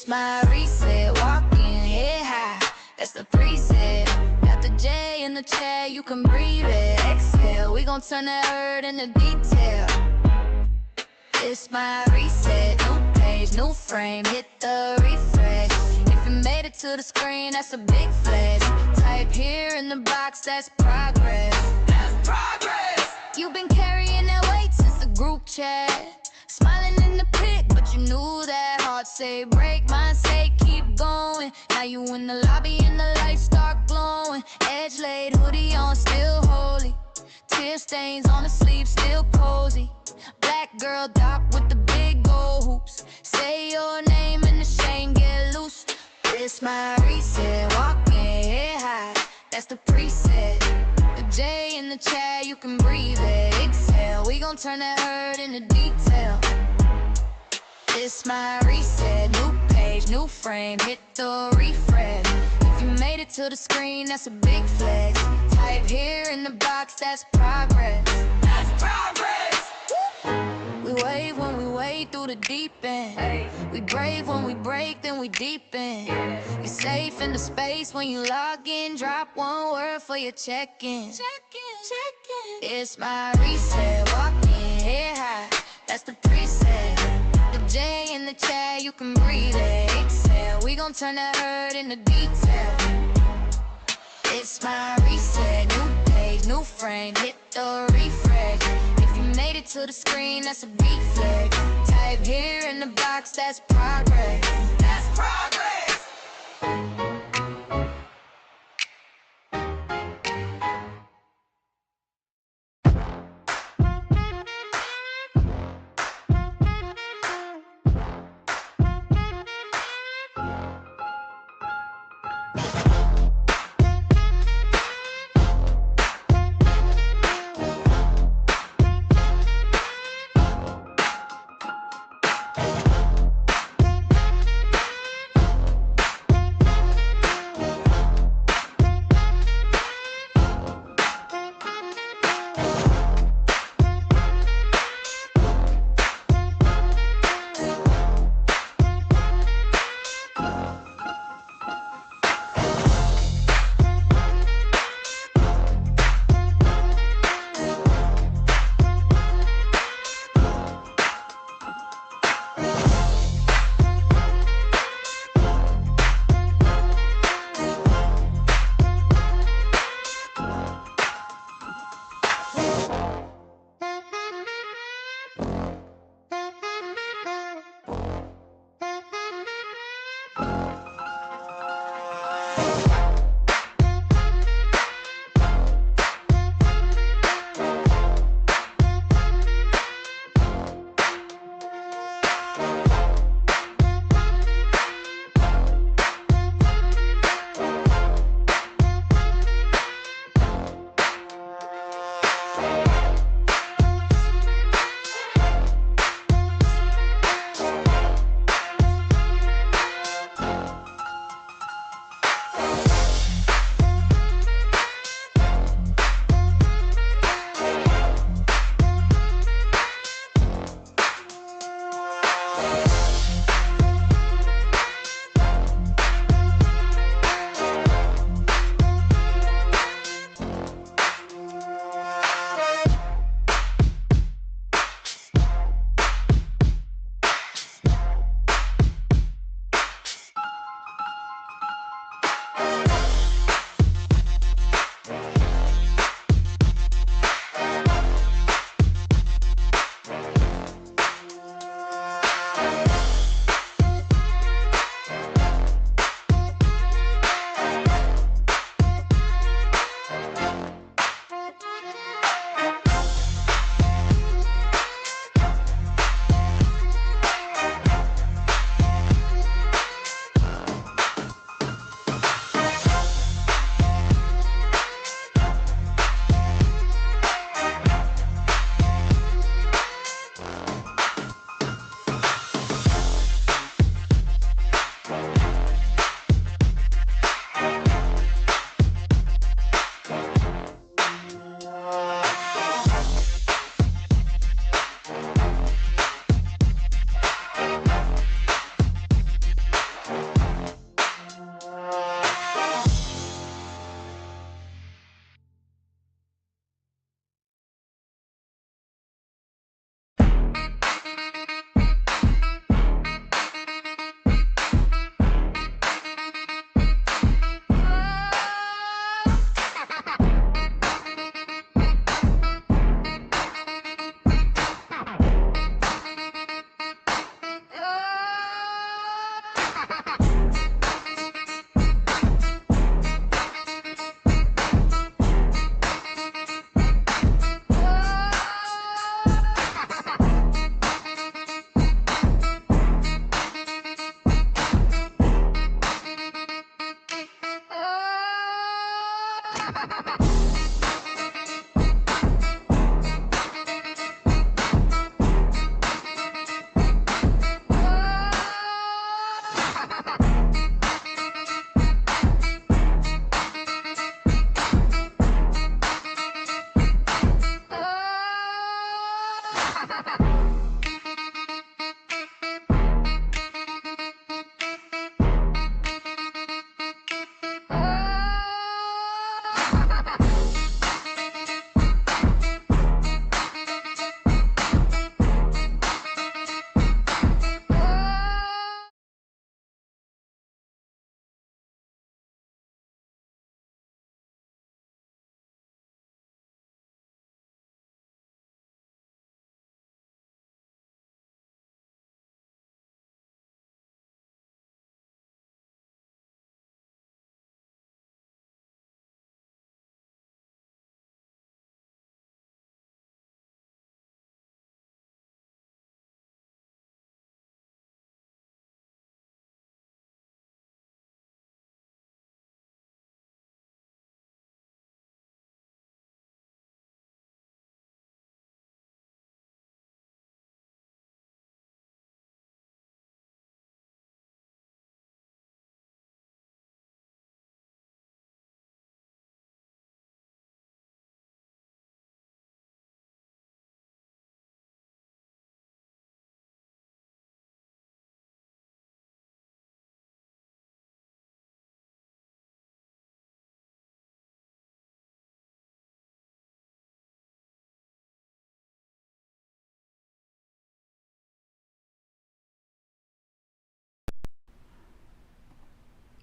It's my reset, walking head high, that's the preset. Got the J in the chair, you can breathe it. Exhale, we gon' turn that hurt into detail. It's my reset, new page, new frame, hit the refresh. If you made it to the screen, that's a big flex. Type here in the box, that's progress. That's progress. You've been carrying that weight since the group chat. Smiling in the pic, but you knew that. Heart say break, mind say keep going. Now you in the lobby and the lights start glowing. Edge laid, hoodie on, still holy. Tear stains on the sleeve, still cozy. Black girl doc with the big gold hoops. Say your name and the chain get loose. It's my reset, walking head high, that's the preset. The J in the chat, you can breathe it. Exhale, we gon' turn that hurt into detail. It's my reset, new page, new frame, hit the refresh. If you made it to the screen, that's a big flex. Type here in the box, that's progress. That's progress. We wave when we wade through the deep end. We brave when we break, then we deepen. You safe in the space when you log in. Drop one word for your check-in. It's my reset, walking head high, that's the preset. The J in the chat, you can breathe it. Exhale, we gon' turn that hurt into detail. It's my reset, new page, new frame, hit the refresh. If you made it to the screen, that's a big flex. Type here in the box, that's progress. That's progress.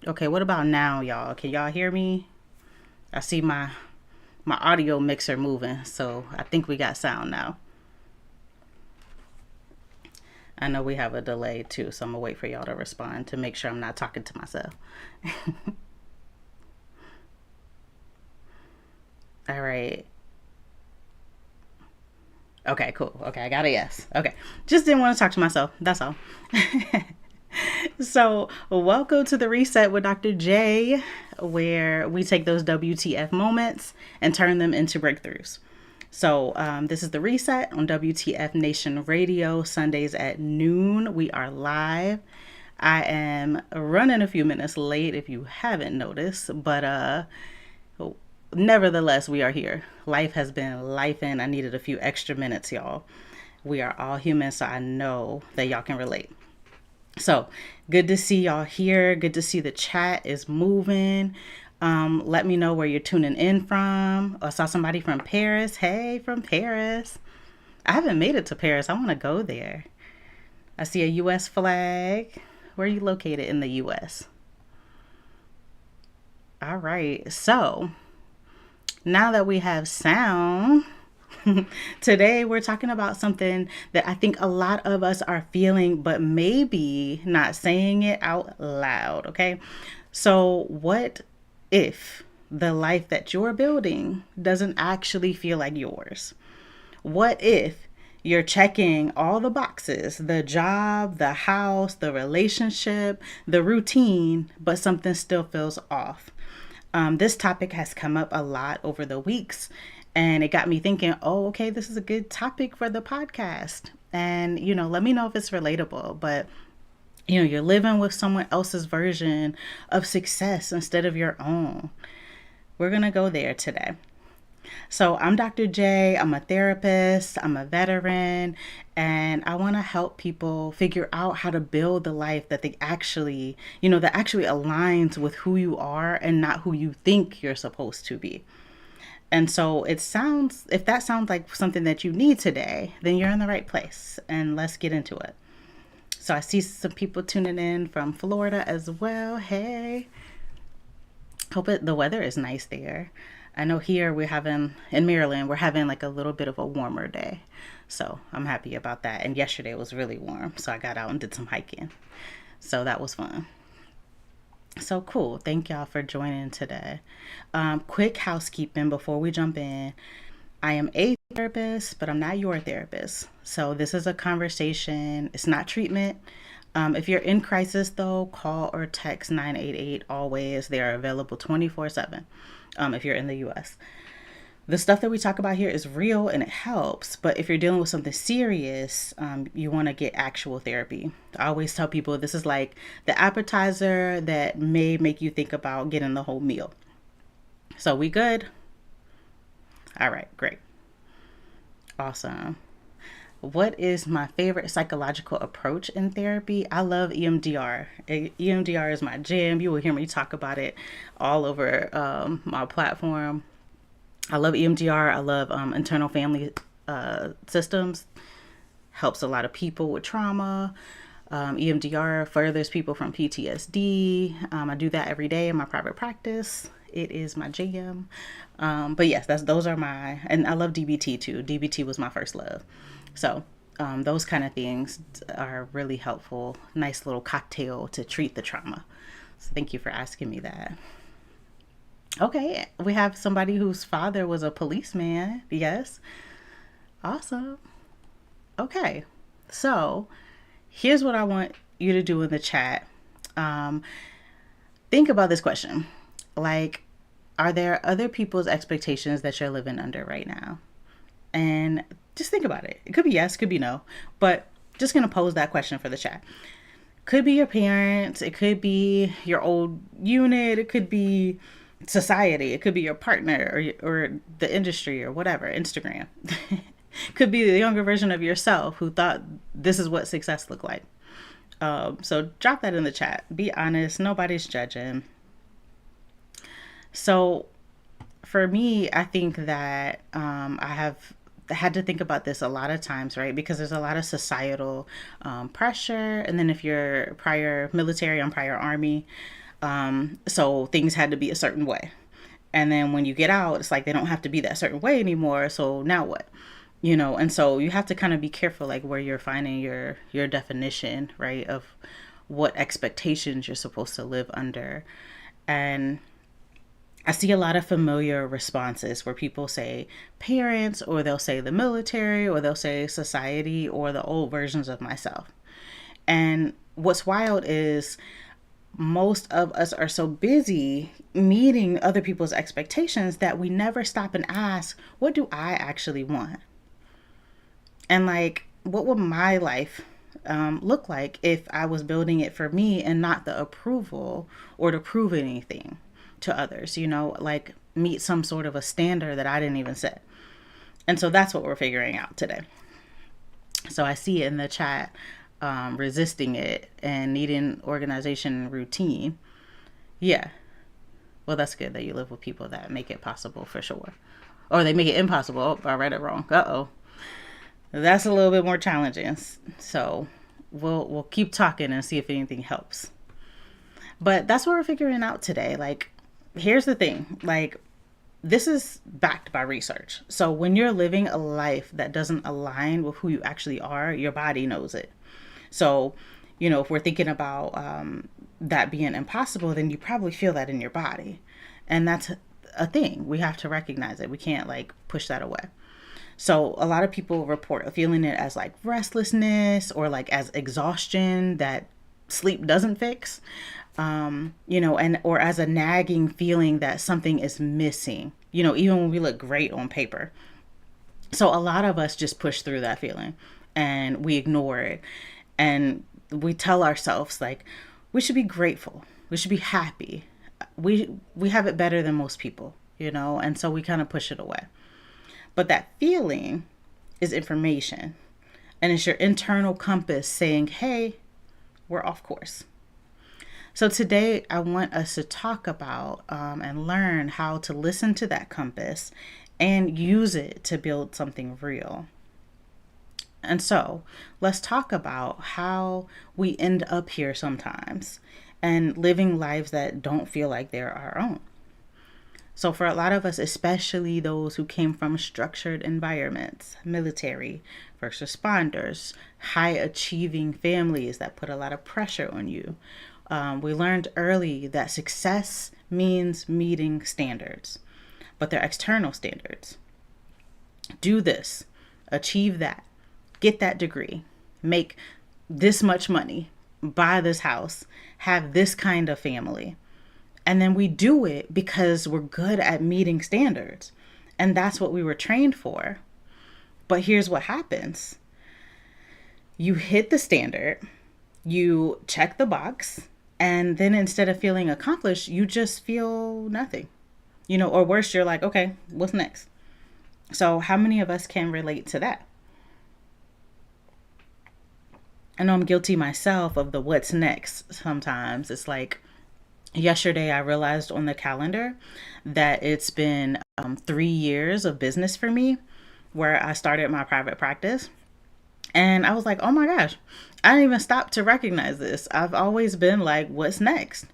Okay, what about now, y'all? Can y'all hear me? I see my audio mixer moving, so I think we got sound now. I know we have a delay too, so I'm gonna wait for y'all to respond to make sure I'm not talking to myself. All right. Okay, cool. Okay, I got a yes. Okay. Just didn't want to talk to myself. That's all. So, welcome to the Reset with Dr. J, where we take those WTF moments and turn them into breakthroughs. So, this is the Reset on WTF Nation Radio, Sundays at noon. We are live. I am running a few minutes late if you haven't noticed, but nevertheless, we are here. Life has been life, and I needed a few extra minutes, y'all. We are all human, so I know that y'all can relate. So good to see y'all here. Good to see the chat is moving. Let me know where you're tuning in from. I saw somebody from Paris. Hey, from Paris. I haven't made it to Paris. I want to go there. I see a U.S. flag. Where are you located in the U.S.? All right. So now that we have sound, today we're talking about something that I think a lot of us are feeling, but maybe not saying it out loud. Okay. So, what if the life that you're building doesn't actually feel like yours? What if you're checking all the boxes, the job, the house, the relationship, the routine, but something still feels off? This topic has come up a lot over the weeks, and it got me thinking, oh, okay, this is a good topic for the podcast. And, let me know if it's relatable. But, you're living with someone else's version of success instead of your own. We're going to go there today. So I'm Dr. J. I'm a therapist. I'm a veteran. And I want to help people figure out how to build the life that they actually, that actually aligns with who you are and not who you think you're supposed to be. And so if that sounds like something that you need today, then you're in the right place. And let's get into it. So I see some people tuning in from Florida as well. Hey, hope the weather is nice there. I know here in Maryland, we're having like a little bit of a warmer day. So I'm happy about that. And yesterday was really warm. So I got out and did some hiking. So that was fun. So cool. Thank y'all for joining today. Quick housekeeping before we jump in. I am a therapist, but I'm not your therapist. So this is a conversation. It's not treatment. If you're in crisis, though, call or text 988 always. They are available 24/7 if you're in the U.S. The stuff that we talk about here is real and it helps. But if you're dealing with something serious, you want to get actual therapy. I always tell people this is like the appetizer that may make you think about getting the whole meal. So we good? All right, great. Awesome. What is my favorite psychological approach in therapy? I love EMDR. EMDR is my jam. You will hear me talk about it all over my platform. I love EMDR. I love internal family systems. Helps a lot of people with trauma. EMDR furthers people from PTSD. I do that every day in my private practice. It is my jam. But yes, those are and I love DBT too. DBT was my first love. So those kind of things are really helpful. Nice little cocktail to treat the trauma. So thank you for asking me that. Okay, we have somebody whose father was a policeman. Yes. Awesome. Okay, so here's what I want you to do in the chat. Think about this question. Like, are there other people's expectations that you're living under right now? And just think about it. It could be yes, could be no, but just going to pose that question for the chat. Could be your parents. It could be your old unit. It could be society. It could be your partner or the industry or whatever, Instagram. Could be the younger version of yourself who thought this is what success looked like. So drop that in the chat. Be honest. Nobody's judging. So for me, I think that I have had to think about this a lot of times, right? Because there's a lot of societal pressure. And then if you're prior military, I'm prior army. So things had to be a certain way. And then when you get out, it's like they don't have to be that certain way anymore. So now what? And so you have to kind of be careful, like where you're finding your definition, right, of what expectations you're supposed to live under. And I see a lot of familiar responses where people say parents, or they'll say the military, or they'll say society, or the old versions of myself. And what's wild is most of us are so busy meeting other people's expectations that we never stop and ask, what do I actually want? And like, what would my life look like if I was building it for me and not the approval or to prove anything to others, like meet some sort of a standard that I didn't even set. And so that's what we're figuring out today. So I see in the chat, resisting it and needing organization and routine. Yeah. Well, that's good that you live with people that make it possible for sure. Or they make it impossible. Oh, I read it wrong. Uh-oh. That's a little bit more challenging. So we'll keep talking and see if anything helps. But that's what we're figuring out today. Like, here's the thing. Like, this is backed by research. So when you're living a life that doesn't align with who you actually are, your body knows it. So, if we're thinking about that being impossible, then you probably feel that in your body. And that's a thing. We have to recognize it. We can't like push that away. So a lot of people report feeling it as like restlessness or like as exhaustion that sleep doesn't fix, and or as a nagging feeling that something is missing, even when we look great on paper. So a lot of us just push through that feeling and we ignore it. And we tell ourselves like, we should be grateful. We should be happy. We have it better than most people, and so we kind of push it away. But that feeling is information, and it's your internal compass saying, hey, we're off course. So today I want us to talk about and learn how to listen to that compass and use it to build something real. And so let's talk about how we end up here sometimes and living lives that don't feel like they're our own. So for a lot of us, especially those who came from structured environments, military, first responders, high achieving families that put a lot of pressure on you, we learned early that success means meeting standards, but they're external standards. Do this, achieve that, get that degree, make this much money, buy this house, have this kind of family. And then we do it because we're good at meeting standards. And that's what we were trained for. But here's what happens. You hit the standard, you check the box, and then instead of feeling accomplished, you just feel nothing. Or worse, you're like, okay, what's next? So how many of us can relate to that? I know I'm guilty myself of the what's next sometimes. It's like yesterday I realized on the calendar that it's been 3 years of business for me where I started my private practice. And I was like, oh my gosh, I didn't even stop to recognize this. I've always been like, what's next?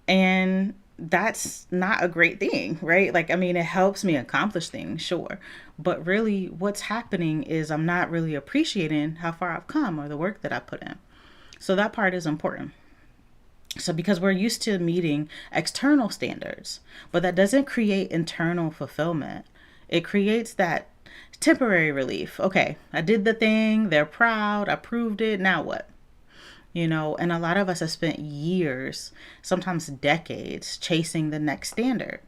And that's not a great thing, right? Like, I mean, it helps me accomplish things, sure. But really what's happening is I'm not really appreciating how far I've come or the work that I put in. So that part is important. So because we're used to meeting external standards, but that doesn't create internal fulfillment. It creates that temporary relief. Okay, I did the thing. They're proud. I proved it. Now what? And a lot of us have spent years, sometimes decades, chasing the next standard,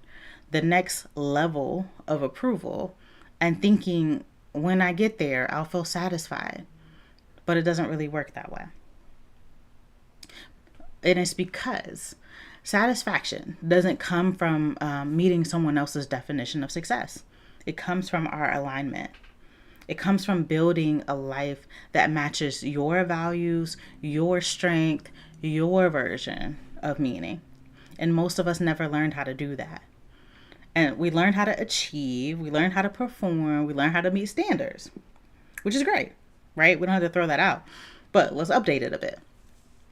the next level of approval, and thinking when I get there, I'll feel satisfied. But it doesn't really work that way. And it's because satisfaction doesn't come from meeting someone else's definition of success. It comes from our alignment. It comes from building a life that matches your values, your strength, your version of meaning. And most of us never learned how to do that. And we learn how to achieve, we learn how to perform, we learn how to meet standards, which is great, right? We don't have to throw that out, but let's update it a bit.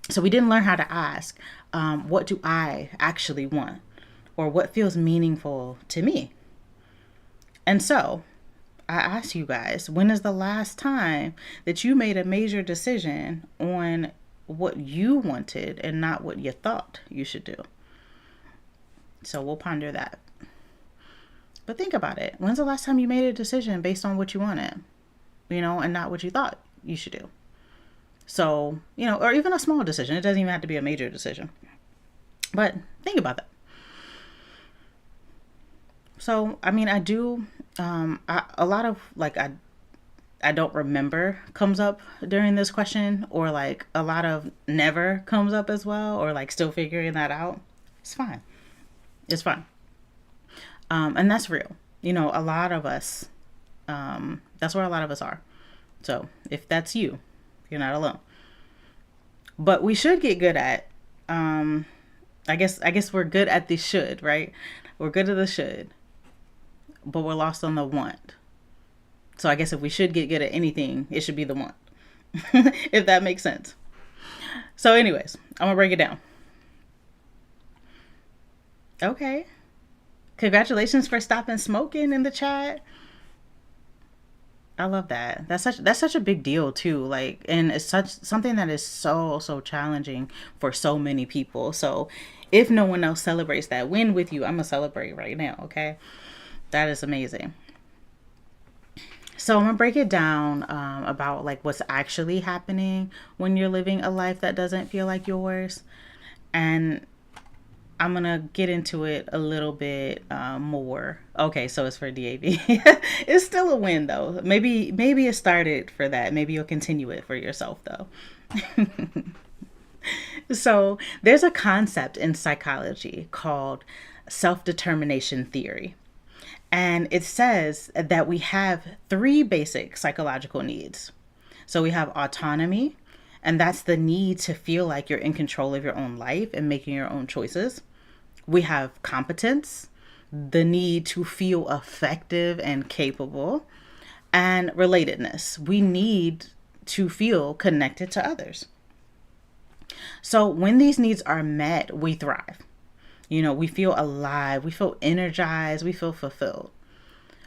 So we didn't learn how to ask, what do I actually want? Or what feels meaningful to me? And so I ask you guys, when is the last time that you made a major decision on what you wanted and not what you thought you should do? So we'll ponder that. But think about it. When's the last time you made a decision based on what you wanted, and not what you thought you should do? So, or even a small decision. It doesn't even have to be a major decision. But think about that. So, I do, a lot of I don't remember comes up during this question, or like a lot of never comes up as well, or like still figuring that out. It's fine. It's fine. And that's real. A lot of us, that's where a lot of us are. So if that's you, you're not alone. But we should get good at, I guess we're good at the should, right? We're good at the should, but we're lost on the want. So I guess if we should get good at anything, it should be the want, if that makes sense. So anyways, I'm gonna break it down. Okay. Congratulations for stopping smoking in the chat. I love that. That's such a big deal too. Like, and it's such something that is so challenging for so many people. So if no one else celebrates that win with you, I'm gonna celebrate right now, okay? That is amazing. So I'm gonna break it down, about like what's actually happening when you're living a life that doesn't feel like yours. And I'm gonna get into it a little bit, more. Okay, so it's for DAB. It's still a win though. Maybe it started for that. Maybe you'll continue it for yourself though. So there's a concept in psychology called self-determination theory. And it says that we have three basic psychological needs. So we have autonomy, and that's the need to feel like you're in control of your own life and making your own choices. We have competence, the need to feel effective and capable, and relatedness. We need to feel connected to others. So when these needs are met, we thrive. We feel alive, we feel energized, we feel fulfilled.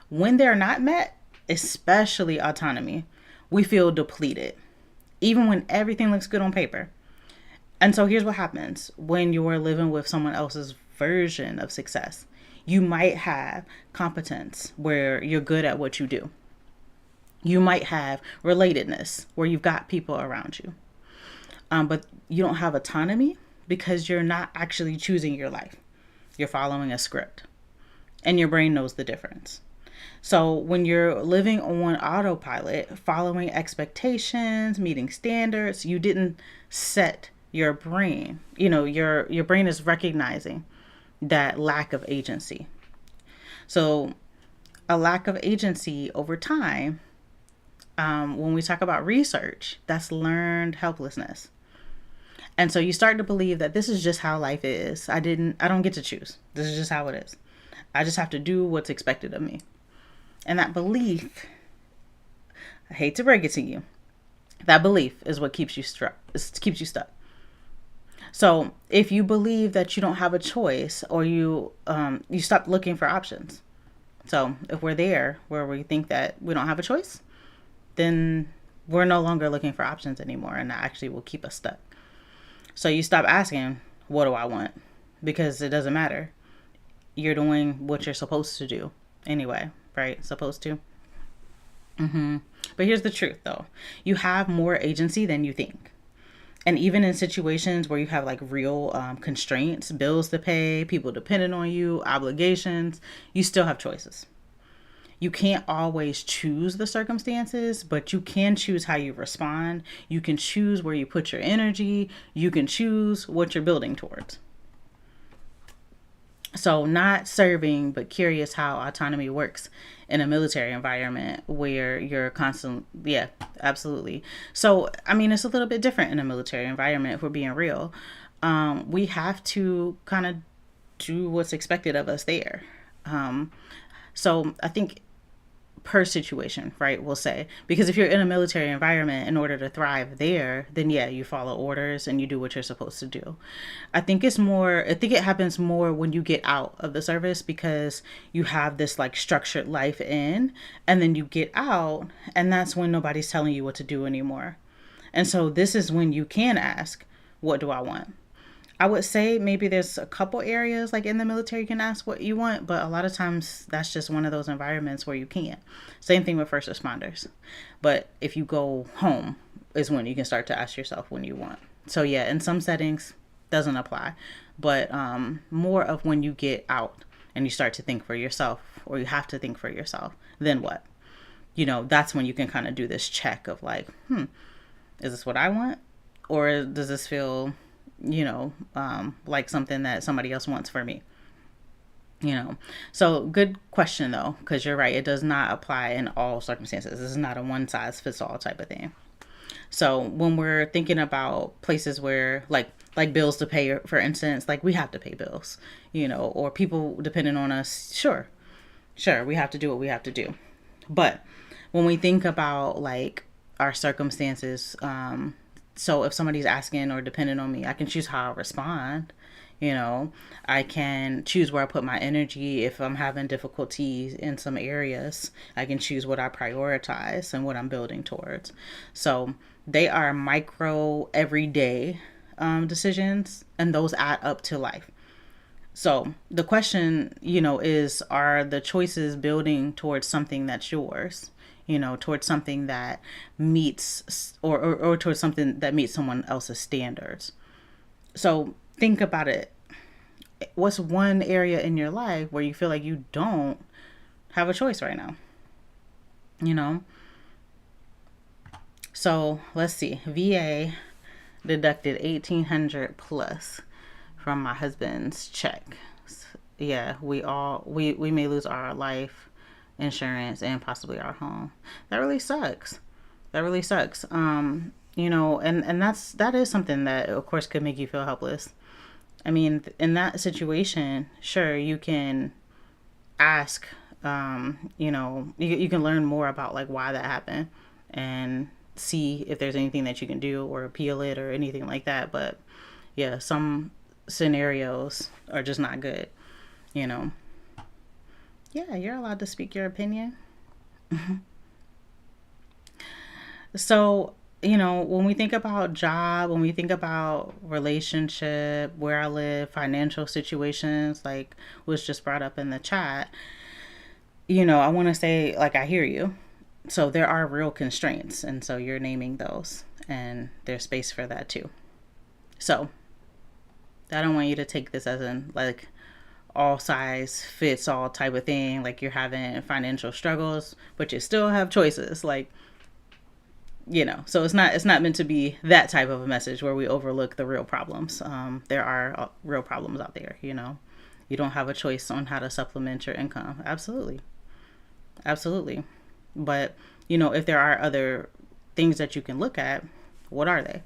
When they're not met, especially autonomy, we feel depleted, even when everything looks good on paper. And so here's what happens when you're living with someone else's version of success. You might have competence where you're good at what you do. You might have relatedness where you've got people around you. But you don't have autonomy because you're not actually choosing your life. You're following a script, and your brain knows the difference. So when you're living on autopilot, following expectations, meeting standards, you didn't set your brain. Your brain is recognizing that lack of agency. So a lack of agency over time, when we talk about research, that's learned helplessness. And so you start to believe that this is just how life is. I don't get to choose. This is just how it is. I just have to do what's expected of me. And that belief, I hate to break it to you, that belief is what keeps you stuck. So if you believe that you don't have a choice, or you stop looking for options. So if we're there where we think that we don't have a choice, then we're no longer looking for options anymore, and that actually will keep us stuck. So you stop asking, what do I want? Because it doesn't matter. You're doing what you're supposed to do anyway, right? Supposed to. But here's the truth though. You have more agency than you think. And even in situations where you have like real constraints, bills to pay, people dependent on you, obligations, you still have choices. You can't always choose the circumstances, but you can choose how you respond. You can choose where you put your energy. You can choose what you're building towards. So not serving, but curious how autonomy works in a military environment where you're yeah, absolutely. So, it's a little bit different in a military environment if we're being real. We have to kind of do what's expected of us there. So I think per situation, right? We'll say, because if you're in a military environment, in order to thrive there, then yeah, you follow orders and you do what you're supposed to do. I think it happens more when you get out of the service, because you have this like structured life in, and then you get out, and that's when nobody's telling you what to do anymore. And so this is when you can ask, what do I want? I would say maybe there's a couple areas like in the military you can ask what you want, but a lot of times that's just one of those environments where you can't. Same thing with first responders. But if you go home is when you can start to ask yourself when you want. So yeah, in some settings doesn't apply, but more of when you get out and you start to think for yourself, or you have to think for yourself, then what? That's when you can kind of do this check of like, is this what I want? Or does this feel like something that somebody else wants for me? So good question though, because you're right, it does not apply in all circumstances. This is not a one size fits all type of thing. So when we're thinking about places where like bills to pay, for instance, like we have to pay bills, or people depending on us, sure, we have to do what we have to do. But when we think about like our circumstances, so if somebody's asking or depending on me, I can choose how I respond. I can choose where I put my energy. If I'm having difficulties in some areas, I can choose what I prioritize and what I'm building towards. So they are micro, everyday decisions, and those add up to life. So the question, is, are the choices building towards something that's yours? Towards something that meets or towards something that meets someone else's standards. So think about it. What's one area in your life where you feel like you don't have a choice right now? So let's see. VA deducted $1,800 plus from my husband's check. Yeah, we may lose our life insurance and possibly our home. That really sucks. And that is something that of course could make you feel helpless. I mean, in that situation, sure, you can ask, you can learn more about like why that happened and see if there's anything that you can do or appeal it or anything like that. But yeah, some scenarios are just not good, Yeah, you're allowed to speak your opinion. So, when we think about job, when we think about relationship, where I live, financial situations, like was just brought up in the chat, I want to say, like, I hear you. So there are real constraints. And so you're naming those, and there's space for that too. So I don't want you to take this as in like all size fits all type of thing, like you're having financial struggles but you still have choices, like so it's not meant to be that type of a message where we overlook the real problems. There are real problems out there. You don't have a choice on how to supplement your income. Absolutely But if there are other things that you can look at, what are they?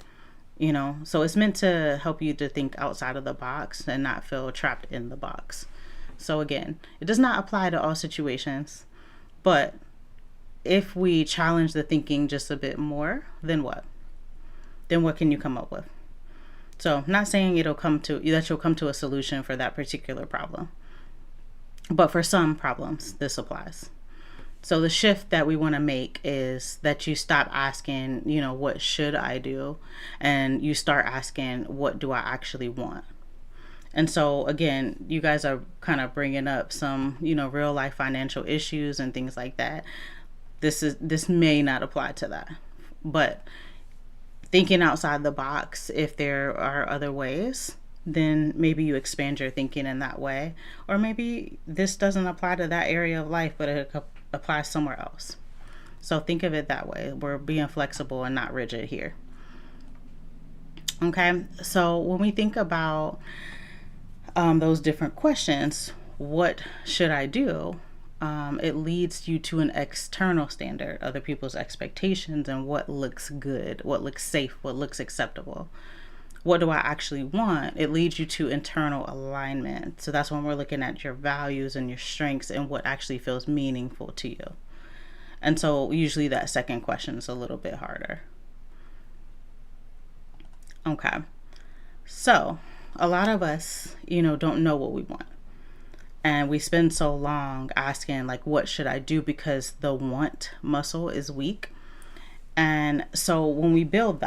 So it's meant to help you to think outside of the box and not feel trapped in the box. So again, it does not apply to all situations, but if we challenge the thinking just a bit more, then what? Then what can you come up with? So not saying you'll come to a solution for that particular problem, but for some problems, this applies. So the shift that we want to make is that you stop asking, what should I do? And you start asking, what do I actually want? And so again, you guys are kind of bringing up some, real life financial issues and things like that. This may not apply to that, but thinking outside the box, if there are other ways, then maybe you expand your thinking in that way. Or maybe this doesn't apply to that area of life, but it applies somewhere else. So think of it that way. We're being flexible and not rigid here. Okay, so when we think about those different questions, what should I do? It leads you to an external standard, other people's expectations, and what looks good, what looks safe, what looks acceptable. What do I actually want? It leads you to internal alignment. So that's when we're looking at your values and your strengths and what actually feels meaningful to you. And so usually that second question is a little bit harder. Okay. So a lot of us, don't know what we want. And we spend so long asking, like, what should I do? Because the want muscle is weak. And so when we build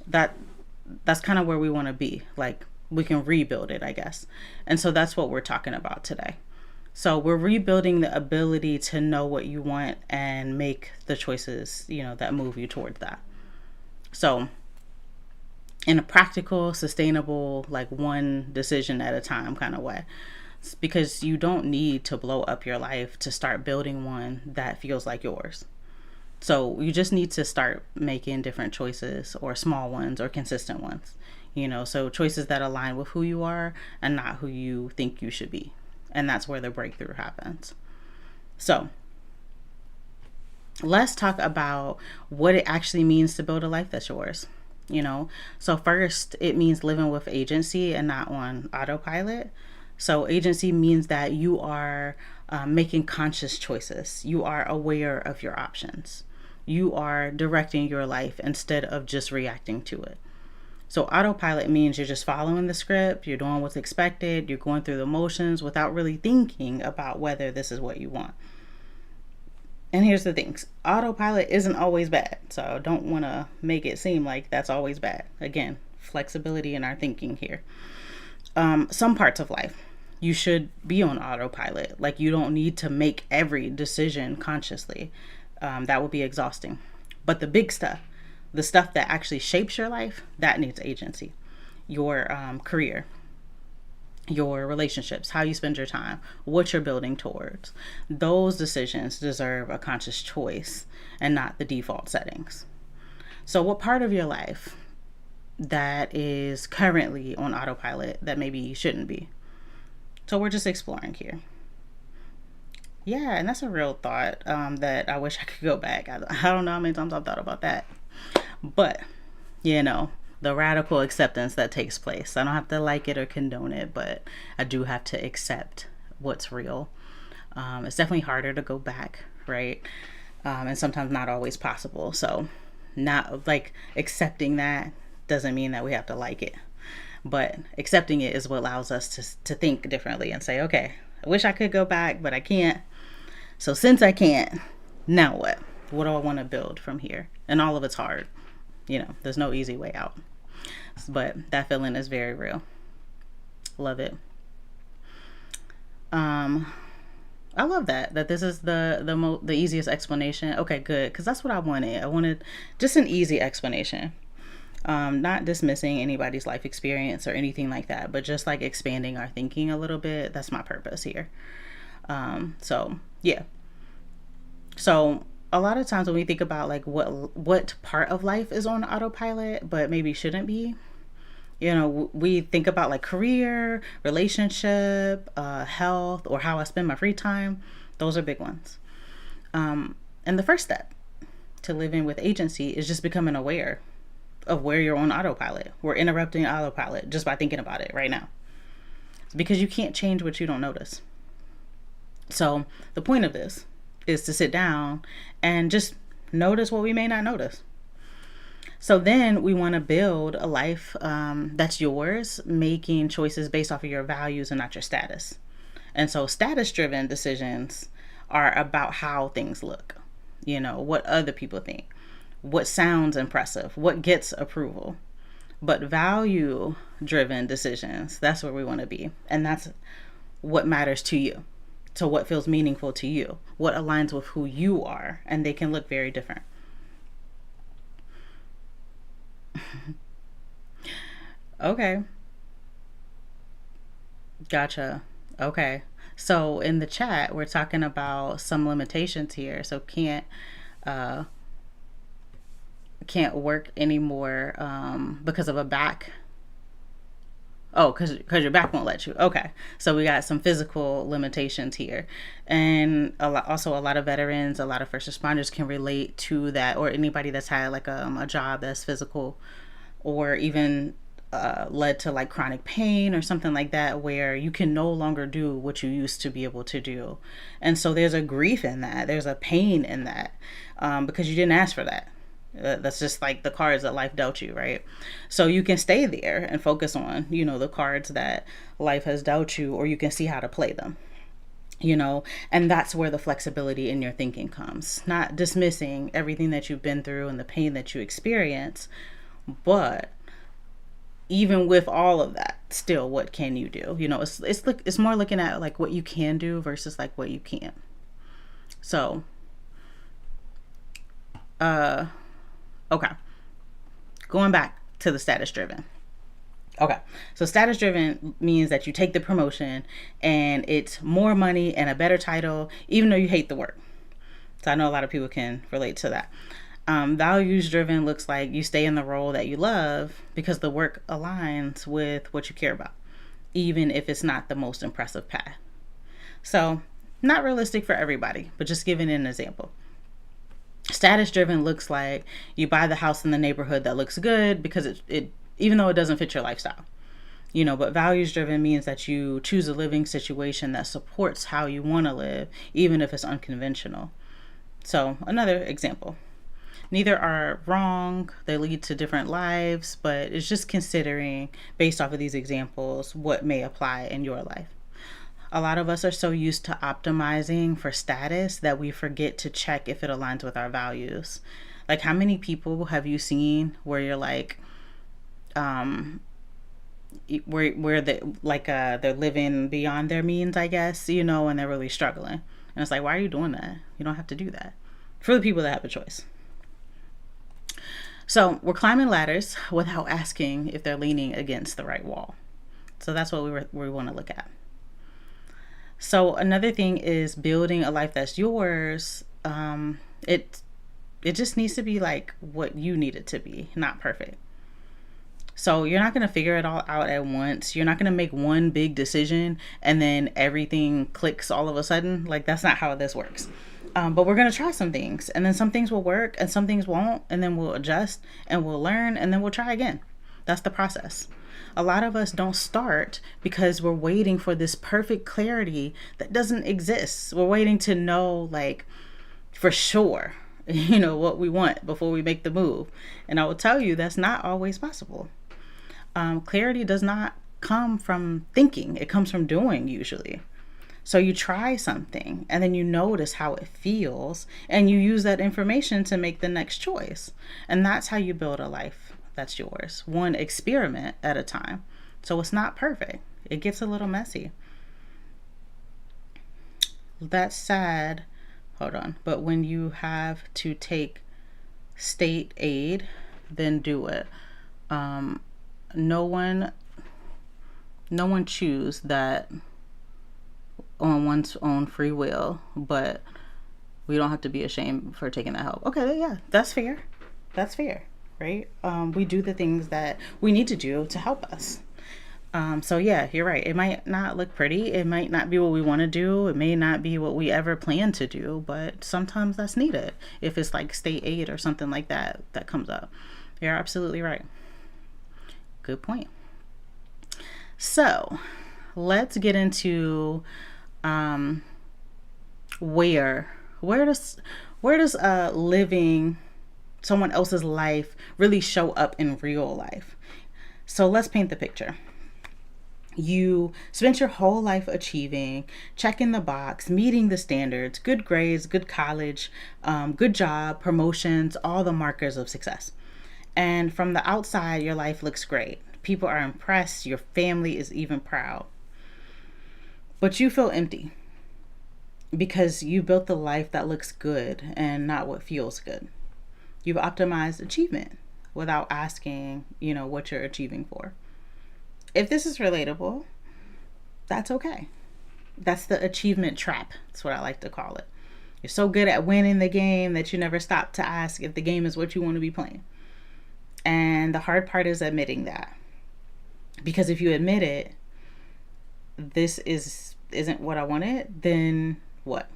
that's kind of where we want to be. Like, we can rebuild it, I guess. And so that's what we're talking about today. So we're rebuilding the ability to know what you want and make the choices, that move you towards that. So in a practical, sustainable, like one decision at a time kind of way. It's because you don't need to blow up your life to start building one that feels like yours. So you just need to start making different choices, or small ones or consistent ones, so choices that align with who you are and not who you think you should be. And that's where the breakthrough happens. So let's talk about what it actually means to build a life that's yours. So first, it means living with agency and not on autopilot. So agency means that you are making conscious choices. You are aware of your options. You are directing your life instead of just reacting to it. So autopilot means you're just following the script, you're doing what's expected, you're going through the motions without really thinking about whether this is what you want. And here's the thing, autopilot isn't always bad. So don't want to make it seem like that's always bad. Again, flexibility in our thinking here. Some parts of life, you should be on autopilot. Like, you don't need to make every decision consciously. That would be exhausting. But the big stuff, the stuff that actually shapes your life, that needs agency. Your career, your relationships, how you spend your time, what you're building towards. Those decisions deserve a conscious choice and not the default settings. So what part of your life that is currently on autopilot that maybe shouldn't be? So we're just exploring here. Yeah, and that's a real thought that I wish I could go back. I don't know how many times I've thought about that. But, the radical acceptance that takes place. I don't have to like it or condone it, but I do have to accept what's real. It's definitely harder to go back, right? And sometimes not always possible. So not like accepting that doesn't mean that we have to like it. But accepting it is what allows us to think differently and say, okay, I wish I could go back, but I can't. So since I can't, now what? What do I want to build from here? And all of it's hard. There's no easy way out. But that feeling is very real. Love it. I love that this is the easiest explanation. Okay, good, because that's what I wanted. I wanted just an easy explanation. Not dismissing anybody's life experience or anything like that, but just like expanding our thinking a little bit. That's my purpose here. So yeah. So a lot of times when we think about like what part of life is on autopilot, but maybe shouldn't be, we think about like career, relationship, health, or how I spend my free time. Those are big ones. And the first step to living with agency is just becoming aware of where you're on autopilot. We're interrupting autopilot just by thinking about it right now. It's because you can't change what you don't notice. So the point of this is to sit down and just notice what we may not notice. So then we want to build a life that's yours, making choices based off of your values and not your status. And so status-driven decisions are about how things look, what other people think, what sounds impressive, what gets approval. But value-driven decisions, that's where we want to be. And that's what matters to you. To what feels meaningful to you, what aligns with who you are, and they can look very different. Okay. Gotcha. Okay. So in the chat, we're talking about some limitations here. So can't work anymore because of a back. Oh, because your back won't let you. Okay. So we got some physical limitations here. And a lot of veterans, a lot of first responders can relate to that, or anybody that's had like a job that's physical, or even led to like chronic pain or something like that, where you can no longer do what you used to be able to do. And so there's a grief in that, there's a pain in that, because you didn't ask for that. That's just like the cards that life dealt you, right? So you can stay there and focus on, the cards that life has dealt you, or you can see how to play them, and that's where the flexibility in your thinking comes. Not dismissing everything that you've been through and the pain that you experience, but even with all of that, still, what can you do? It's more looking at like what you can do versus like what you can't. So, okay, going back to the status driven. Okay, so status driven means that you take the promotion and it's more money and a better title, even though you hate the work. So I know a lot of people can relate to that. Values driven looks like you stay in the role that you love because the work aligns with what you care about, even if it's not the most impressive path. So, not realistic for everybody, but just giving an example. Status driven looks like you buy the house in the neighborhood that looks good because it even though it doesn't fit your lifestyle. But values driven means that you choose a living situation that supports how you want to live, even if it's unconventional. So, another example. Neither are wrong. They lead to different lives, but it's just considering, based off of these examples, what may apply in your life. A lot of us are so used to optimizing for status that we forget to check if it aligns with our values. Like, how many people have you seen where you're like, where they they're living beyond their means, I guess, and they're really struggling. And it's like, why are you doing that? You don't have to do that. For the people that have a choice. So we're climbing ladders without asking if they're leaning against the right wall. So that's what we want to look at. So another thing is building a life that's yours. It just needs to be like what you need it to be, not perfect. So you're not going to figure it all out at once. You're not going to make one big decision and then everything clicks all of a sudden. Like, that's not how this works. But we're going to try some things, and then some things will work and some things won't, and then we'll adjust and we'll learn, and then we'll try again. That's the process. A lot of us don't start because we're waiting for this perfect clarity that doesn't exist. We're waiting to know, like, for sure, what we want before we make the move. And I will tell you that's not always possible. Clarity does not come from thinking. It comes from doing, usually. So you try something and then you notice how it feels and you use that information to make the next choice. And that's how you build a life that's yours, one experiment at a time. So it's not perfect. It gets a little messy. That's sad. Hold on. But when you have to take state aid, then do it. No one choose that on one's own free will, but we don't have to be ashamed for taking that help. Okay, yeah, that's fair. That's fair, right? We do the things that we need to do to help us. So yeah, you're right. It might not look pretty. It might not be what we want to do. It may not be what we ever plan to do, but sometimes that's needed. If it's like state aid or something like that comes up. You're absolutely right. Good point. So let's get into where does living someone else's life really show up in real life. So let's paint the picture. You spent your whole life achieving, checking the box, meeting the standards, good grades, good college, good job, promotions, all the markers of success. And from the outside, your life looks great. People are impressed. Your family is even proud. But you feel empty because you built the life that looks good and not what feels good. You've optimized achievement without asking, what you're achieving for. If this is relatable, that's okay. That's the achievement trap. That's what I like to call it. You're so good at winning the game that you never stop to ask if the game is what you want to be playing. And the hard part is admitting that. Because if you admit it, this isn't what I wanted, then what?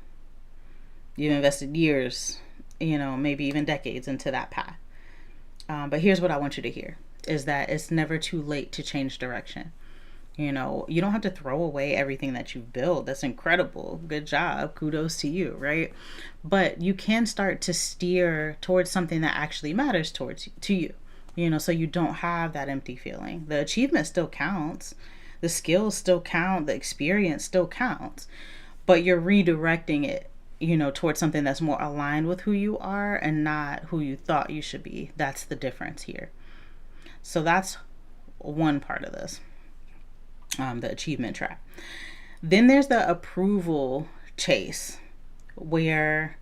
You've invested years, maybe even decades into that path. But here's what I want you to hear. is that it's never too late to change direction. You know, you don't have to throw away everything that you've built. That's incredible. Good job. Kudos to you, right? But you can start to steer towards something that actually matters towards to you. You know, so you don't have that empty feeling. The achievement still counts. The skills still count. The experience still counts. But you're redirecting it, you know, towards something that's more aligned with who you are and not who you thought you should be. That's the difference here. So that's one part of this, the achievement trap. Then there's the approval chase, where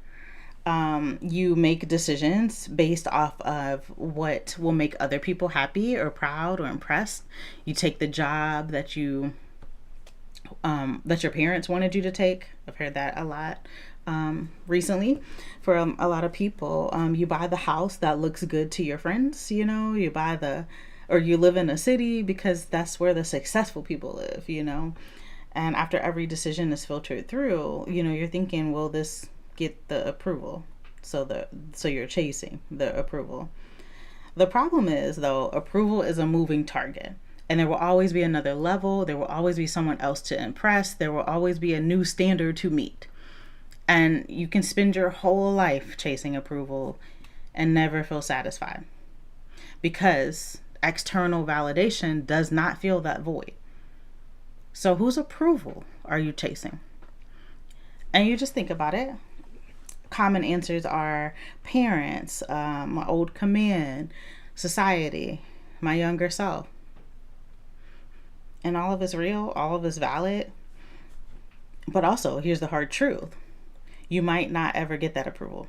you make decisions based off of what will make other people happy or proud or impressed. You take the job that you that your parents wanted you to take. I've heard that a lot recently for a lot of people. You buy the house that looks good to your friends. You know, you buy or you live in a city because that's where the successful people live. You know, and after every decision is filtered through, you know, you're thinking, will this get the approval? So you're chasing the approval. The problem is, though, approval is a moving target. And there will always be another level. There will always be someone else to impress. There will always be a new standard to meet. And you can spend your whole life chasing approval and never feel satisfied, because external validation does not fill that void. So whose approval are you chasing? And you just think about it. Common answers are parents, my old command, society, my younger self. And all of it's real, all of it's valid. But also, here's the hard truth. You might not ever get that approval.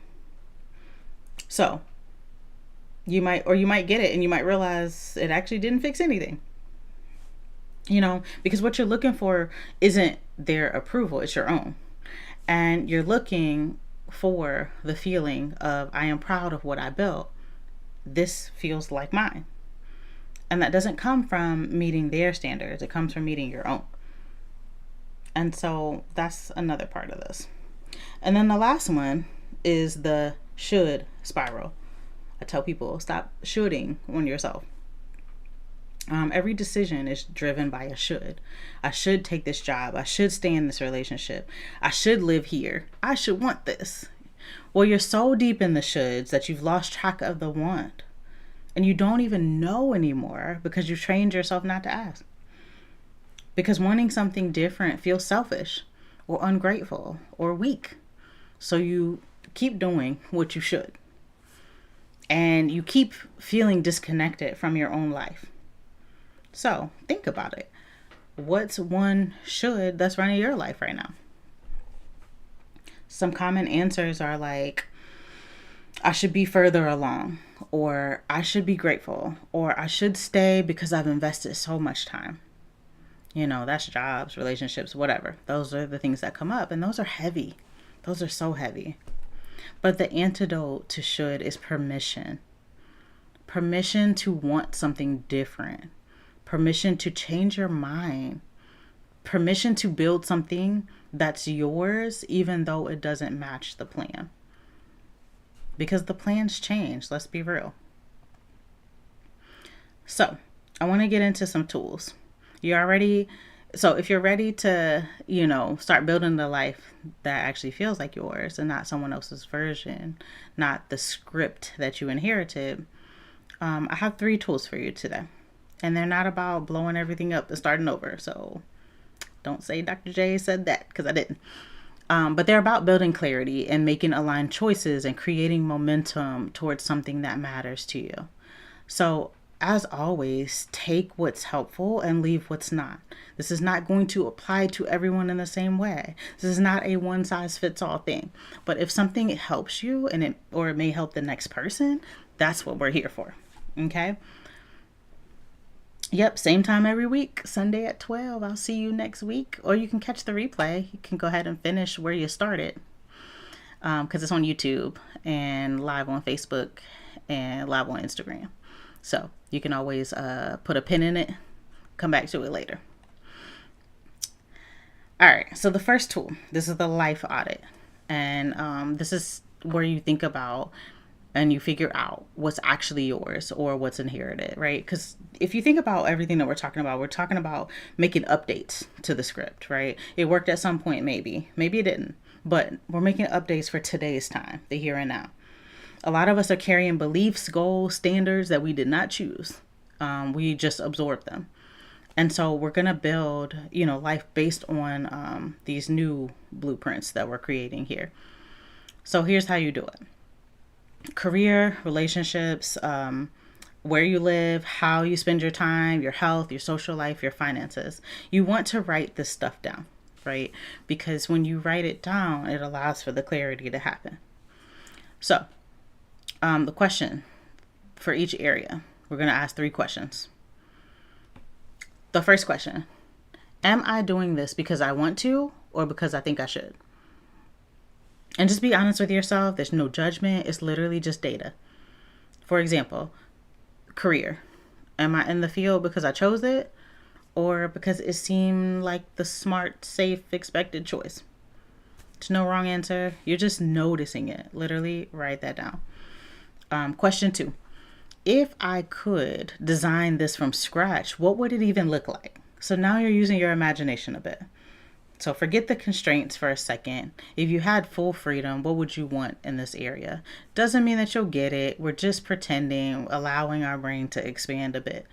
So, you might get it and you might realize it actually didn't fix anything. You know, because what you're looking for isn't their approval, it's your own. And you're looking for the feeling of, I am proud of what I built. This feels like mine. And that doesn't come from meeting their standards. It comes from meeting your own. And so that's another part of this. And then the last one is the should spiral. I tell people, stop shoulding on yourself. Every decision is driven by a should. I should take this job. I should stay in this relationship. I should live here. I should want this. Well, you're so deep in the shoulds that you've lost track of the want. And you don't even know anymore because you've trained yourself not to ask. Because wanting something different feels selfish or ungrateful or weak. So you keep doing what you should. And you keep feeling disconnected from your own life. So think about it. What's one should that's running your life right now? Some common answers are like, I should be further along, or I should be grateful, or I should stay because I've invested so much time. You know, that's jobs, relationships, whatever. Those are the things that come up, and those are heavy. Those are so heavy. But the antidote to should is permission. Permission to want something different. Permission to change your mind. Permission to build something that's yours, even though it doesn't match the plan. Because the plans change, let's be real. So, I want to get into some tools. So if you're ready to, start building the life that actually feels like yours and not someone else's version, not the script that you inherited, I have 3 tools for you today. And they're not about blowing everything up and starting over. So don't say Dr. J said that, because I didn't. But they're about building clarity and making aligned choices and creating momentum towards something that matters to you. So as always, take what's helpful and leave what's not. This is not going to apply to everyone in the same way. This is not a one-size-fits-all thing. But if something helps you or it may help the next person, that's what we're here for. Okay? Yep, same time every week, Sunday at 12. I'll see you next week. Or you can catch the replay. You can go ahead and finish where you started. Because it's on YouTube and live on Facebook and live on Instagram. So you can always put a pin in it, come back to it later. All right, so the first tool, this is the life audit. And this is where you think about and you figure out what's actually yours or what's inherited, right? Because if you think about everything that we're talking about making updates to the script, right? It worked at some point, maybe it didn't, but we're making updates for today's time, the here and now. A lot of us are carrying beliefs, goals, standards that we did not choose. We just absorbed them. And so we're going to build, life based on these new blueprints that we're creating here. So here's how you do it. Career, relationships, where you live, how you spend your time, your health, your social life, your finances. You want to write this stuff down, right? Because when you write it down, it allows for the clarity to happen. So, the question for each area, we're going to ask 3 questions. The first question, am I doing this because I want to or because I think I should? And just be honest with yourself. There's no judgment. It's literally just data. For example, career. Am I in the field because I chose it or because it seemed like the smart, safe, expected choice? There's no wrong answer. You're just noticing it. Literally write that down. Question 2. If I could design this from scratch, what would it even look like? So now you're using your imagination a bit. So forget the constraints for a second. If you had full freedom, what would you want in this area? Doesn't mean that you'll get it. We're just pretending, allowing our brain to expand a bit.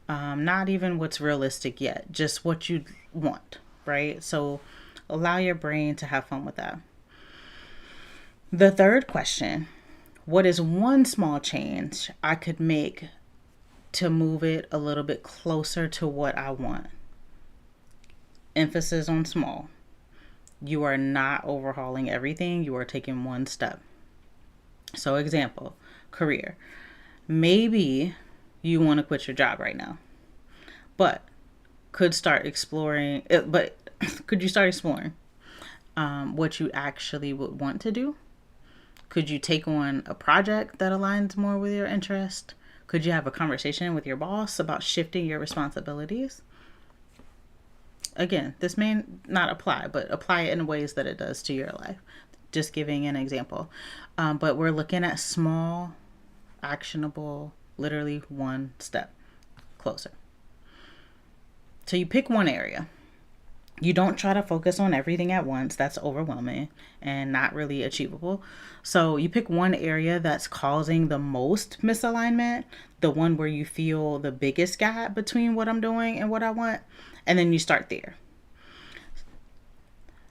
Not even what's realistic yet, just what you want, right? So allow your brain to have fun with that. The third question, what is one small change I could make to move it a little bit closer to what I want? Emphasis on small. You are not overhauling everything. You are taking one step. So example, career. Maybe you want to quit your job right now, but could you start exploring what you actually would want to do? Could you take on a project that aligns more with your interest? Could you have a conversation with your boss about shifting your responsibilities? Again, this may not apply, but apply it in ways that it does to your life. Just giving an example. But we're looking at small, actionable, literally one step closer. So you pick one area. You don't try to focus on everything at once. That's overwhelming and not really achievable. So you pick one area that's causing the most misalignment, the one where you feel the biggest gap between what I'm doing and what I want, and then you start there.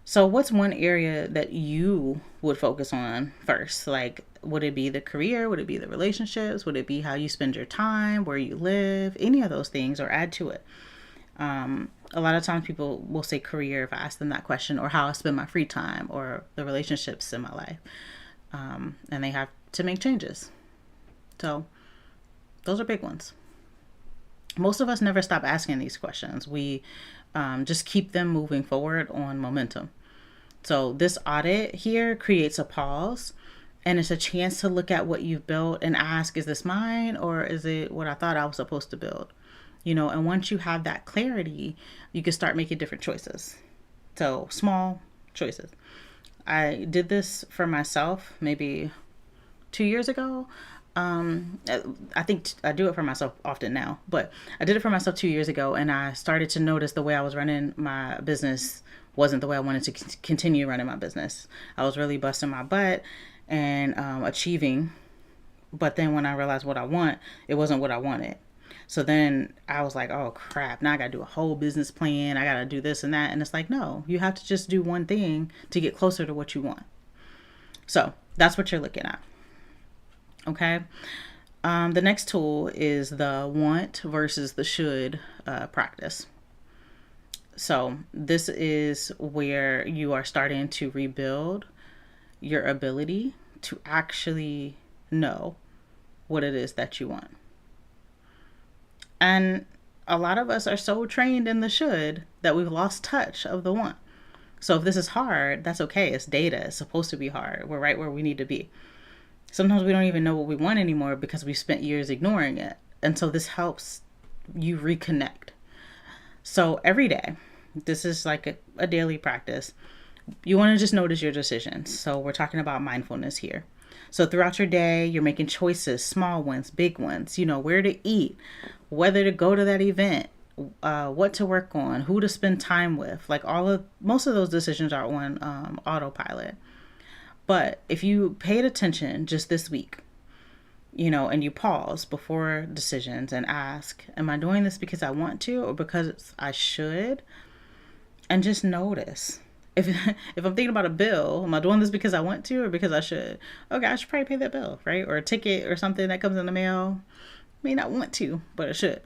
So what's one area that you would focus on first? Like, would it be the career? Would it be the relationships? Would it be how you spend your time, where you live? Any of those things, or add to it. A lot of times people will say career if I ask them that question, or how I spend my free time, or the relationships in my life. And they have to make changes. So those are big ones. Most of us never stop asking these questions. We just keep them moving forward on momentum. So this audit here creates a pause, and it's a chance to look at what you've built and ask, is this mine or is it what I thought I was supposed to build? And once you have that clarity, you can start making different choices. So small choices. I did this for myself maybe 2 years ago. I think I do it for myself often now, but I did it for myself 2 years ago, and I started to notice the way I was running my business wasn't the way I wanted to continue running my business. I was really busting my butt and achieving, but then when I realized what I want, it wasn't what I wanted. So then I was like, oh crap, now I gotta do a whole business plan. I gotta do this and that. And it's like, no, you have to just do one thing to get closer to what you want. So that's what you're looking at. Okay. The next tool is the want versus the should practice. So this is where you are starting to rebuild your ability to actually know what it is that you want. And a lot of us are so trained in the should that we've lost touch of the want. So if this is hard, that's okay. It's data. It's supposed to be hard. We're right where we need to be. Sometimes we don't even know what we want anymore because we spent years ignoring it. And so this helps you reconnect. So every day, this is like a daily practice. You want to just notice your decisions. So we're talking about mindfulness here. So throughout your day, you're making choices, small ones, big ones, where to eat, whether to go to that event, what to work on, who to spend time with. Like most of those decisions are on autopilot. But if you paid attention just this week, and you pause before decisions and ask, am I doing this because I want to or because I should? And just notice. If I'm thinking about a bill, am I doing this because I want to or because I should? Okay, I should probably pay that bill, right? Or a ticket or something that comes in the mail. May not want to, but it should.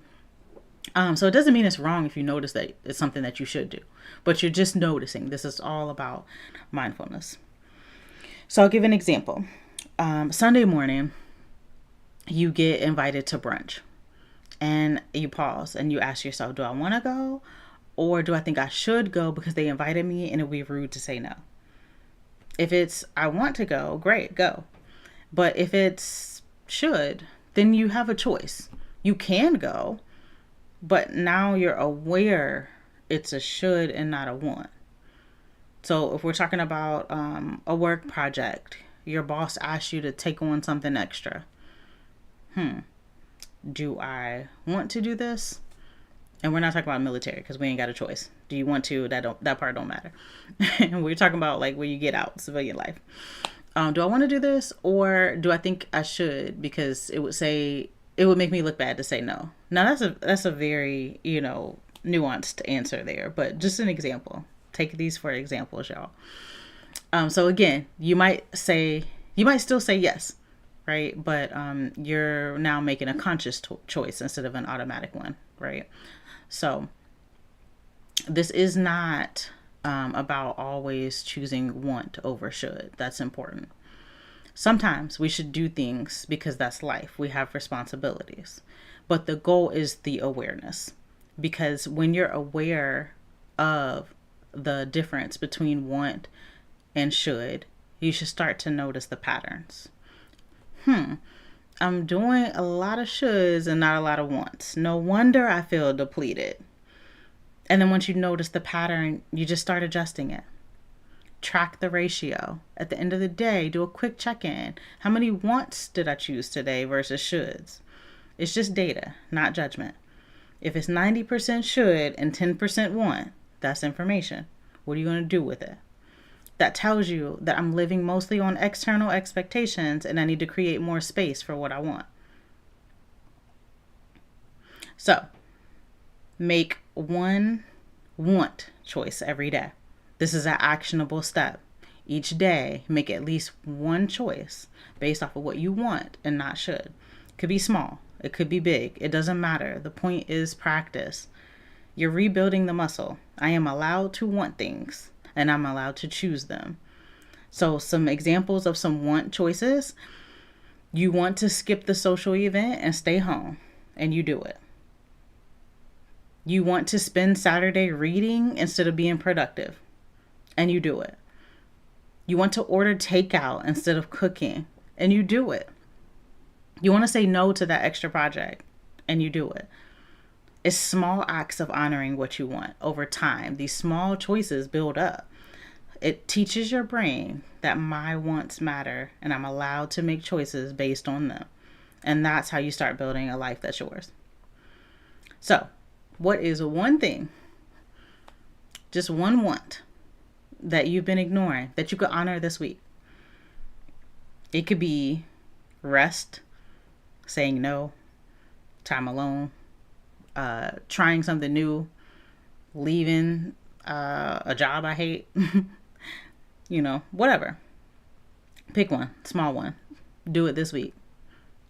So it doesn't mean it's wrong if you notice that it's something that you should do, but you're just noticing. This is all about mindfulness. So I'll give an example. Sunday morning, you get invited to brunch and you pause and you ask yourself, do I want to go? Or do I think I should go because they invited me and it would be rude to say no? If it's, I want to go, great, go. But if it's should, then you have a choice. You can go, but now you're aware it's a should and not a want. So if we're talking about a work project, your boss asks you to take on something extra. Do I want to do this? And we're not talking about military because we ain't got a choice. Do you want to? That part don't matter. We're talking about like when you get out, civilian life. Do I want to do this or do I think I should because it would make me look bad to say no? Now that's a very, nuanced answer there, but just an example. Take these for examples, y'all. So again, you might still say yes, right? But you're now making a conscious choice instead of an automatic one, right? So this is not about always choosing want over should. That's important. Sometimes we should do things because that's life. We have responsibilities. But the goal is the awareness. Because when you're aware of the difference between want and should, you should start to notice the patterns. I'm doing a lot of shoulds and not a lot of wants. No wonder I feel depleted. And then once you notice the pattern, you just start adjusting it. Track the ratio. At the end of the day, do a quick check-in. How many wants did I choose today versus shoulds? It's just data, not judgment. If it's 90% should and 10% want, that's information. What are you going to do with it? That tells you that I'm living mostly on external expectations and I need to create more space for what I want. So, make one want choice every day. This is an actionable step. Each day, make at least one choice based off of what you want and not should. It could be small. It could be big. It doesn't matter. The point is practice. You're rebuilding the muscle. I am allowed to want things and I'm allowed to choose them. So some examples of some want choices. You want to skip the social event and stay home, and you do it. You want to spend Saturday reading instead of being productive, and you do it. You want to order takeout instead of cooking, and you do it. You want to say no to that extra project, and you do it. It's small acts of honoring what you want over time. These small choices build up. It teaches your brain that my wants matter and I'm allowed to make choices based on them. And that's how you start building a life that's yours. So, what is one thing, just one want that you've been ignoring that you could honor this week? It could be rest, saying no, time alone, trying something new, leaving a job I hate, whatever. Pick one, small one. Do it this week.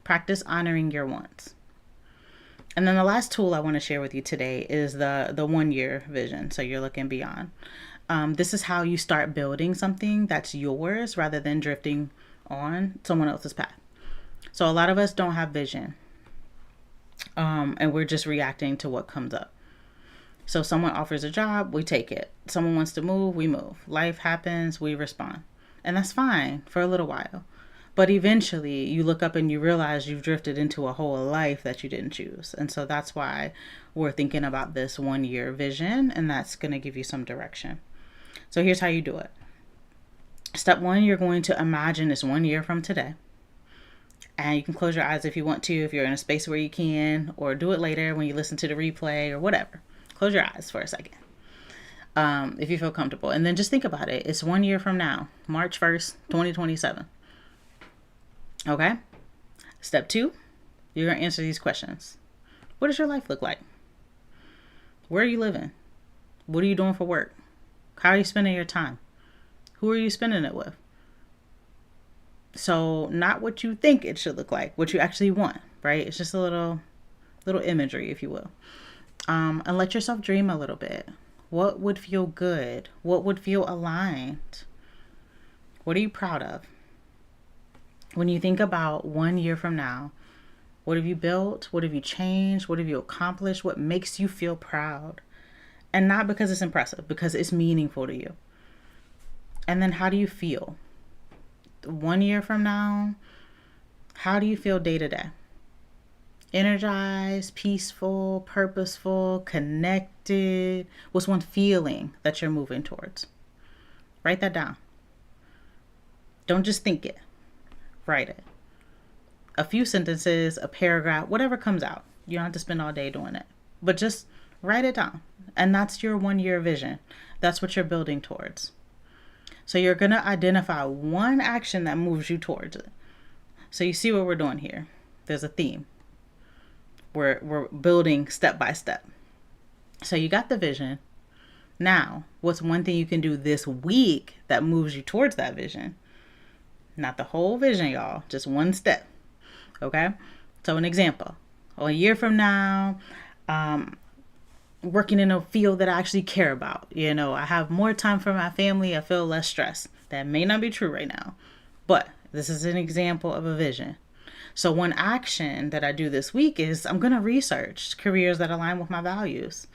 Practice honoring your wants. And then the last tool I want to share with you today is the 1 year vision. So you're looking beyond. This is how you start building something that's yours rather than drifting on someone else's path. So a lot of us don't have vision. And we're just reacting to what comes up. So someone offers a job, we take it. Someone wants to move, we move. Life happens, we respond. And that's fine for a little while. But eventually you look up and you realize you've drifted into a whole life that you didn't choose. And so that's why we're thinking about this 1 year vision, and that's going to give you some direction. So here's how you do it. Step one, you're going to imagine it's 1 year from today. And you can close your eyes if you want to, if you're in a space where you can, or do it later when you listen to the replay or whatever. Close your eyes for a second, if you feel comfortable. And then just think about it. It's 1 year from now, March 1st, 2027. Okay? Step two, you're going to answer these questions. What does your life look like? Where are you living? What are you doing for work? How are you spending your time? Who are you spending it with? So not what you think it should look like, what you actually want, right? It's just a little imagery, if you will. And let yourself dream a little bit. What would feel good? What would feel aligned? What are you proud of? When you think about 1 year from now, what have you built? What have you changed? What have you accomplished? What makes you feel proud? And not because it's impressive, because it's meaningful to you. And then how do you feel? 1 year from now, how do you feel day to day? Energized, peaceful, purposeful, connected? What's one feeling that you're moving towards? Write that down. Don't just think it. Write it. A few sentences, a paragraph, whatever comes out. You don't have to spend all day doing it. But just write it down. And that's your 1 year vision. That's what you're building towards. So you're going to identify one action that moves you towards it. So you see what we're doing here. There's a theme. We're building step by step. So you got the vision. Now, what's one thing you can do this week that moves you towards that vision? Not the whole vision, y'all. Just one step. Okay? So an example. A year from now, working in a field that I actually care about. I have more time for my family. I feel less stressed. That may not be true right now, but this is an example of a vision. So one action that I do this week is I'm going to research careers that align with my values,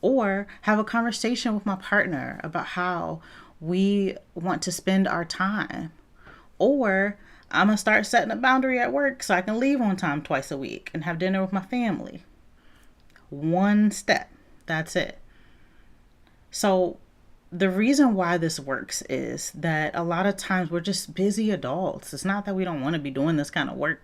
or have a conversation with my partner about how we want to spend our time, or I'm going to start setting a boundary at work so I can leave on time twice a week and have dinner with my family. One step. That's it. So the reason why this works is that a lot of times we're just busy adults. It's not that we don't want to be doing this kind of work,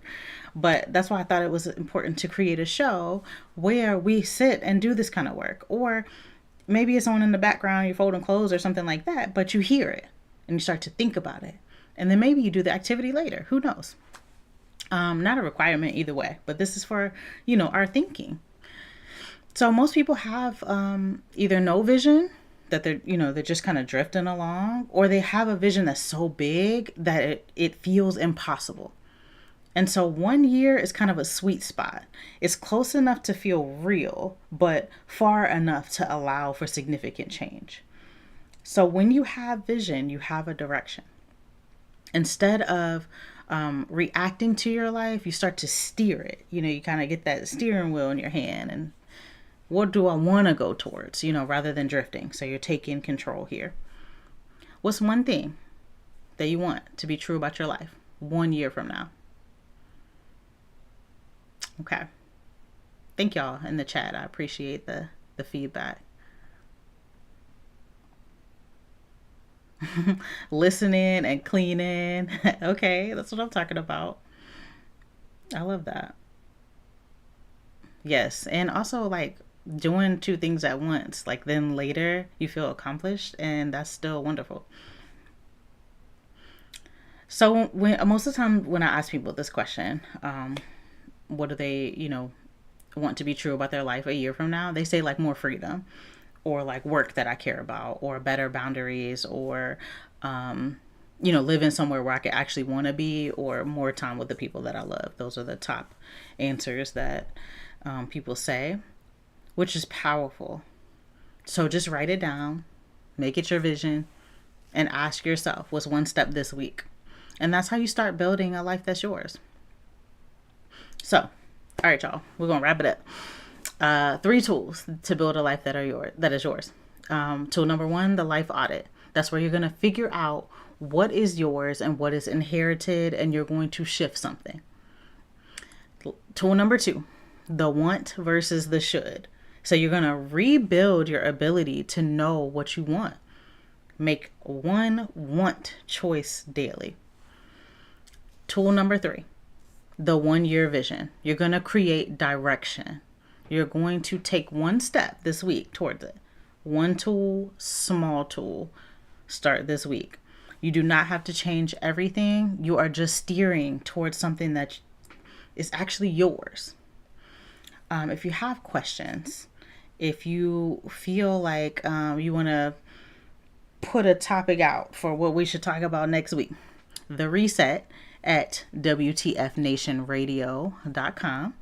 but that's why I thought it was important to create a show where we sit and do this kind of work. Or maybe it's on in the background, you're folding clothes or something like that, but you hear it and you start to think about it. And then maybe you do the activity later. Who knows? Not a requirement either way, but this is for, our thinking. So most people have either no vision, that they're just kind of drifting along, or they have a vision that's so big that it feels impossible. And so 1 year is kind of a sweet spot. It's close enough to feel real, but far enough to allow for significant change. So when you have vision, you have a direction. Instead of reacting to your life, you start to steer it. You kind of get that steering wheel in your hand and what do I want to go towards, rather than drifting. So you're taking control here. What's one thing that you want to be true about your life 1 year from now? Okay. Thank y'all in the chat. I appreciate the feedback. Listening and cleaning. Okay, that's what I'm talking about. I love that. Yes, and also doing two things at once, then later you feel accomplished, and that's still wonderful. So when most of the time when I ask people this question, what do they want to be true about their life a year from now, they say more freedom, or work that I care about, or better boundaries, or living somewhere where I could actually want to be, or more time with the people that I love. Those are the top answers that people say, which is powerful. So just write it down, make it your vision, and ask yourself, what's one step this week? And that's how you start building a life that's yours. So, all right, y'all, we're going to wrap it up. 3 tools to build a life that is yours. Tool number 1, the life audit. That's where you're going to figure out what is yours and what is inherited, and you're going to shift something. Tool number 2, the want versus the should. So you're going to rebuild your ability to know what you want. Make one want choice daily. Tool number 3, the 1-year vision. You're going to create direction. You're going to take one step this week towards it. One tool, small tool, start this week. You do not have to change everything. You are just steering towards something that is actually yours. If you have questions, if you feel like you want to put a topic out for what we should talk about next week, the reset at WTFNationRadio.com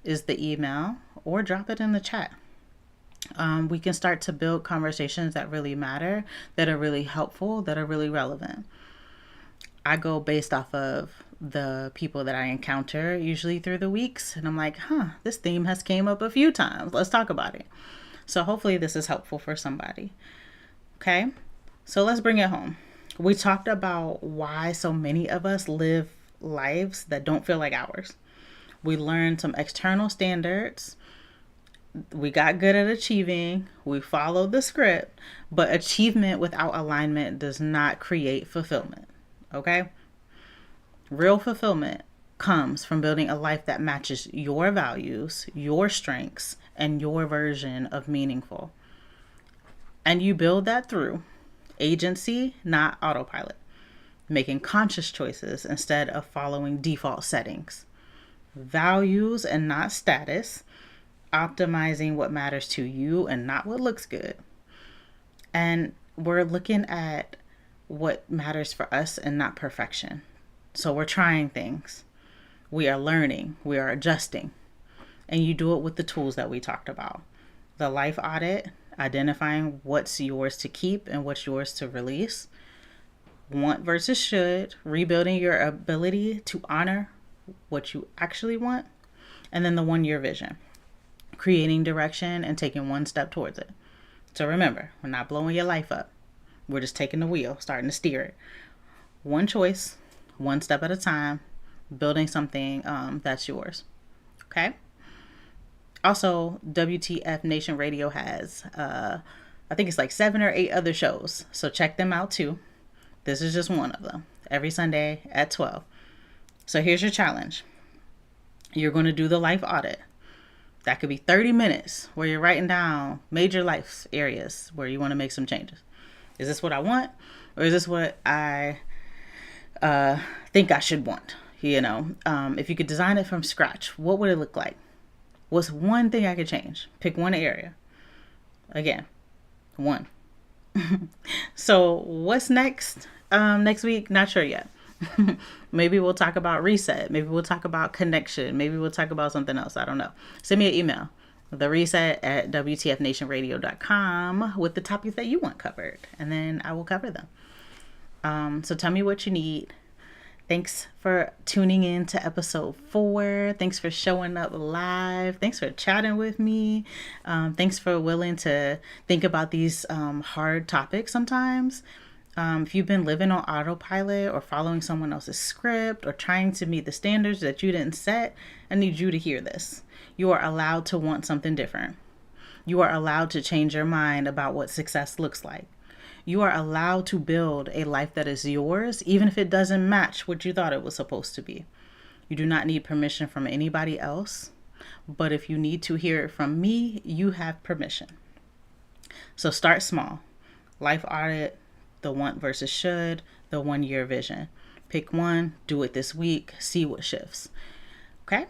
is the email, or drop it in the chat. We can start to build conversations that really matter, that are really helpful, that are really relevant. I go based off of the people that I encounter usually through the weeks, and I'm like, this theme has came up a few times. Let's talk about it. So hopefully this is helpful for somebody. Okay, so let's bring it home. We talked about why so many of us live lives that don't feel like ours. We learned some external standards. We got good at achieving. We followed the script, but achievement without alignment does not create fulfillment. Okay? Real fulfillment comes from building a life that matches your values, your strengths, and your version of meaningful. And you build that through agency, not autopilot. Making conscious choices instead of following default settings. Values and not status. Optimizing what matters to you and not what looks good. And we're looking at what matters for us and not perfection. So we're trying things. We are learning. We are adjusting. And you do it with the tools that we talked about. The life audit, identifying what's yours to keep and what's yours to release. Want versus should, rebuilding your ability to honor what you actually want. And then the 1-year vision, creating direction and taking one step towards it. So remember, we're not blowing your life up. We're just taking the wheel, starting to steer it. One choice, one step at a time, building something that's yours. Okay? Also, WTF Nation Radio has, I think it's like 7 or 8 other shows. So check them out too. This is just one of them. Every Sunday at 12. So here's your challenge. You're going to do the life audit. That could be 30 minutes where you're writing down major life areas where you want to make some changes. Is this what I want? Or is this what I think I should want? If you could design it from scratch, what would it look like? What's one thing I could change? Pick one area. Again, one. So what's next? Next week? Not sure yet. Maybe we'll talk about reset. Maybe we'll talk about connection. Maybe we'll talk about something else. I don't know. Send me an email. The reset at WTFNationRadio.com with the topics that you want covered. And then I will cover them. So tell me what you need. Thanks for tuning in to episode 4. Thanks for showing up live. Thanks for chatting with me. Thanks for willing to think about these hard topics sometimes. If you've been living on autopilot or following someone else's script or trying to meet the standards that you didn't set, I need you to hear this. You are allowed to want something different. You are allowed to change your mind about what success looks like. You are allowed to build a life that is yours, even if it doesn't match what you thought it was supposed to be. You do not need permission from anybody else. But if you need to hear it from me, you have permission. So start small. Life audit, the want versus should, the 1-year vision. Pick one, do it this week, see what shifts. Okay?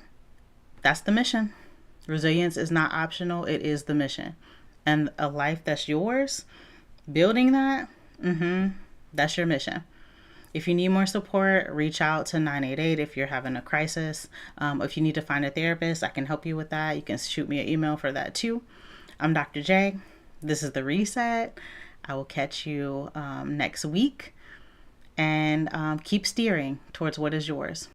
That's the mission. Resilience is not optional, it is the mission. And a life that's yours, building that, that's your mission. If you need more support, reach out to 988 if you're having a crisis. If you need to find a therapist, I can help you with that. You can shoot me an email for that too. I'm Dr. J. This is The Reset. I will catch you next week. And keep steering towards what is yours.